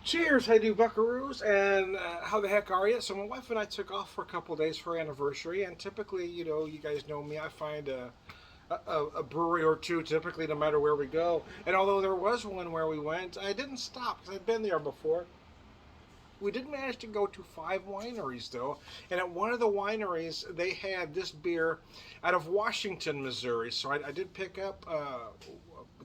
Cheers, hey do buckaroos, and how the heck are you? So my wife and I took off for a couple of days for our anniversary, and typically, you guys know me, I find a brewery or two, typically, no matter where we go. And although there was one where we went, I didn't stop because I'd been there before. We did manage to go to five wineries though, and at one of the wineries they had this beer out of Washington, Missouri. So I did pick up.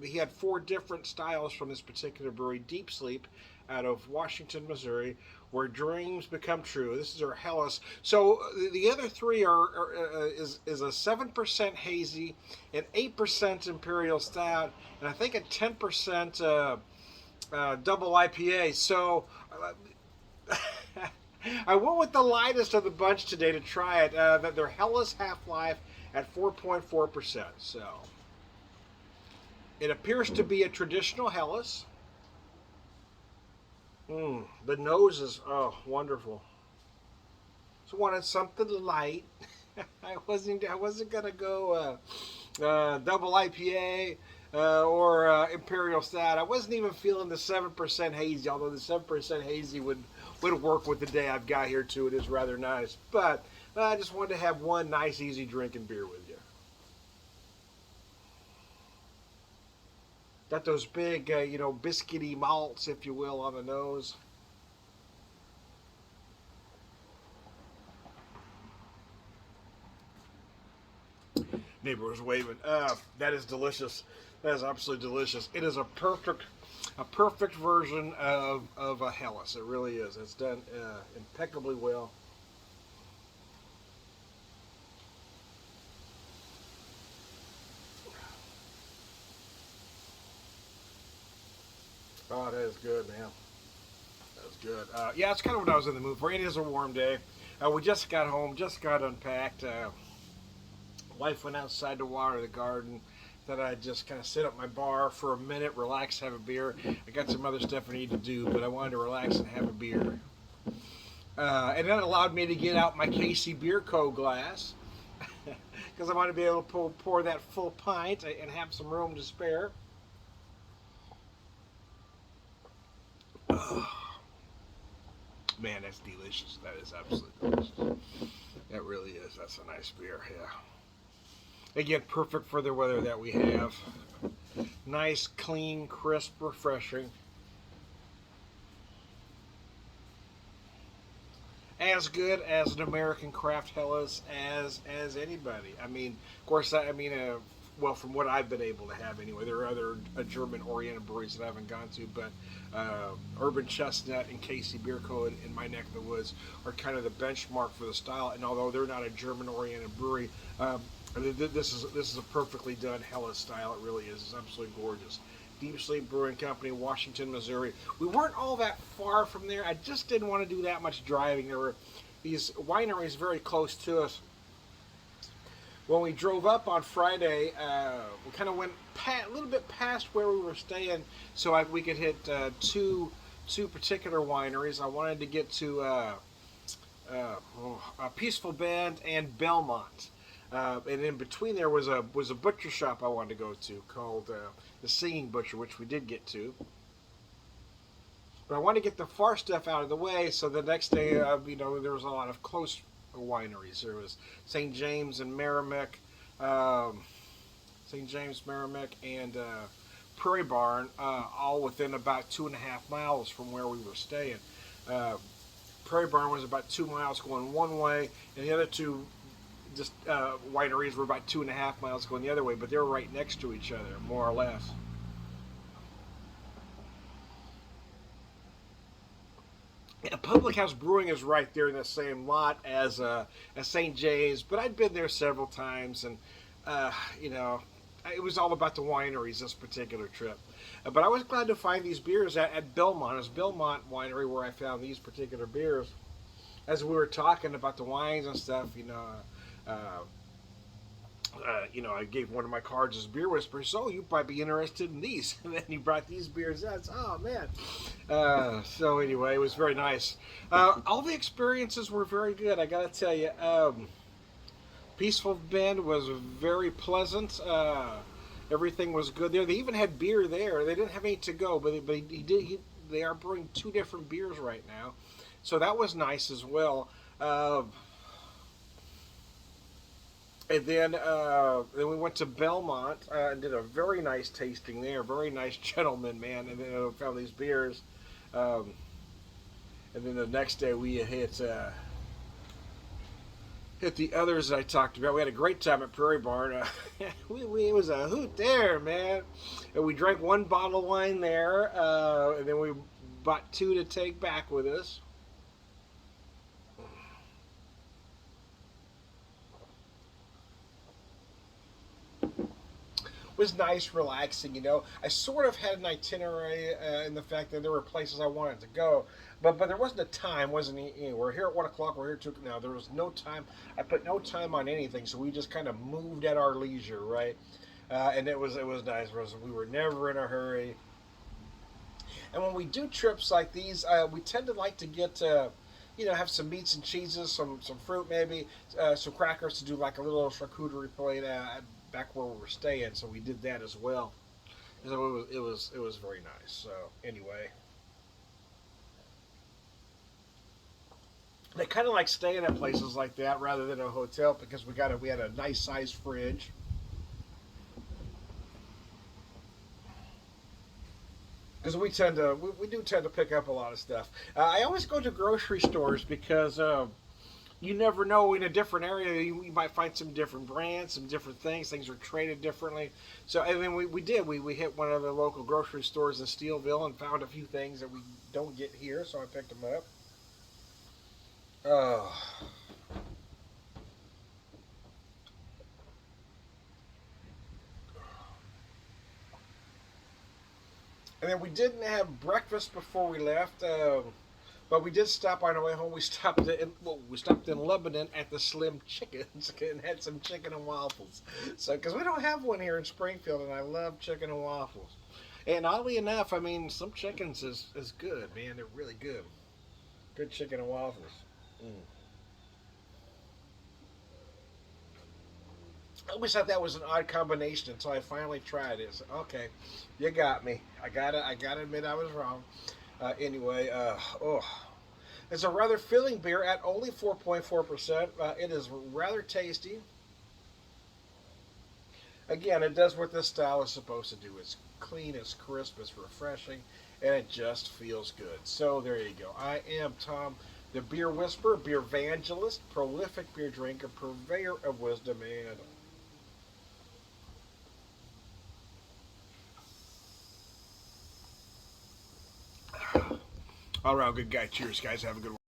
He had four different styles from this particular brewery: Deep Sleep, out of Washington, Missouri, where dreams become true. This is our Hellas. So the other three is a 7% hazy, an 8% imperial stout, and I think a 10% double IPA. So I went with the lightest of the bunch today to try it. That their Hellas Half Life at 4.4%. So it appears to be a traditional Hellas. The nose is wonderful. So wanted something light. I wasn't gonna go double IPA or Imperial Stout. I wasn't even feeling the 7% hazy, although the 7% hazy would work with the day I've got here too. It is rather nice, but I just wanted to have one nice, easy drinking beer with you. Got those big, biscuity malts, if you will, on the nose. Neighbor was waving. That is delicious. That is absolutely delicious. It is a perfect version of a Hellas. It really is. It's done impeccably well. Oh, that is good, man. That's good. Yeah, it's kind of what I was in the mood for. It is a warm day. We just got home, just got unpacked. Wife went outside to water the garden. Thought I'd just kind of sit at my bar for a minute, relax, have a beer. I got some other stuff I need to do, but I wanted to relax and have a beer. And that allowed me to get out my Casey Beer Co. glass because I wanted to be able to pour that full pint and have some room to spare. Man, that's delicious. That is absolutely delicious. That really is. That's a nice beer. Yeah. Again, perfect for the weather that we have. Nice, clean, crisp, refreshing. As good as an American craft Hellas as anybody. I mean, of course, well, from what I've been able to have anyway, there are other German-oriented breweries that I haven't gone to, but Urban Chestnut and Casey Beer Co. in my neck of the woods are kind of the benchmark for the style. And although they're not a German-oriented brewery, this is a perfectly done Hellas style. It really is. It's absolutely gorgeous. Deep Sleep Brewing Company, Washington, Missouri. We weren't all that far from there. I just didn't want to do that much driving. There were these wineries very close to us. When we drove up on Friday, we kind of went a little bit past where we were staying, so we could hit two particular wineries. I wanted to get to Peaceful Bend and Belmont. And in between there was a butcher shop I wanted to go to called the Singing Butcher, which we did get to. But I wanted to get the far stuff out of the way, so the next day, there was a lot of close wineries. There was St. James and Merrimack, St. James, Merrimack, and Prairie Barn, all within about 2.5 miles from where we were staying. Prairie Barn was about 2 miles going one way, and the other two just wineries were about 2.5 miles going the other way, but they were right next to each other, more or less. Yeah, Public House Brewing is right there in the same lot as St. James, but I'd been there several times, and uh, you know, it was all about the wineries this particular trip. But I was glad to find these beers at Belmont. It's Belmont Winery where I found these particular beers. As we were talking about the wines and stuff, uh, I gave one of my cards as Beer Whisperer, so you might be interested in these. And then he brought these beers out. Oh, man. So, anyway, it was very nice. All the experiences were very good, I got to tell you. Peaceful Bend was very pleasant. Everything was good there. They even had beer there. They didn't have any to go, but he did. they are brewing two different beers right now, so that was nice as well. And then we went to Belmont and did a very nice tasting there. Very nice gentleman, man. And then found these beers. Um, and then the next day we hit the others that I talked about. We had a great time at Prairie Barn. It was a hoot there, man. And we drank one bottle of wine there, and then we bought two to take back with us. Was nice, relaxing. I sort of had an itinerary in the fact that there were places I wanted to go, but there wasn't a time. Wasn't we're here at 1 o'clock. We're here at 2. Now there was no time. I put no time on anything, so we just kind of moved at our leisure, right? And it was nice. We were never in a hurry. And when we do trips like these, we tend to like to get. Have some meats and cheeses, some fruit maybe, some crackers to do like a little charcuterie plate back where we were staying. So we did that as well. So it was very nice. So anyway, they kind of like staying at places like that rather than a hotel because we had a nice sized fridge. Because we do tend to pick up a lot of stuff. I always go to grocery stores because you never know, in a different area you might find some different brands, some different things are traded differently. So and then we hit one of the local grocery stores in Steelville and found a few things that we don't get here, so I picked them up. Oh. And then we didn't have breakfast before we left, but we did stop on our way home. We stopped in Lebanon at the Slim Chickens and had some chicken and waffles. So because we don't have one here in Springfield, and I love chicken and waffles. And oddly enough, I mean, some chickens is good, man. They're really good. Good chicken and waffles. Mm. I always thought that was an odd combination until I finally tried it. So, okay, you got me. I gotta admit I was wrong. Anyway, oh, it's a rather filling beer at only 4.4%. It is rather tasty. Again, it does what this style is supposed to do. It's clean, it's crisp, it's refreshing, and it just feels good. So there you go. I am Tom, the beer whisperer, beer evangelist, prolific beer drinker, purveyor of wisdom, and all around good guy. Cheers, guys. Have a good one.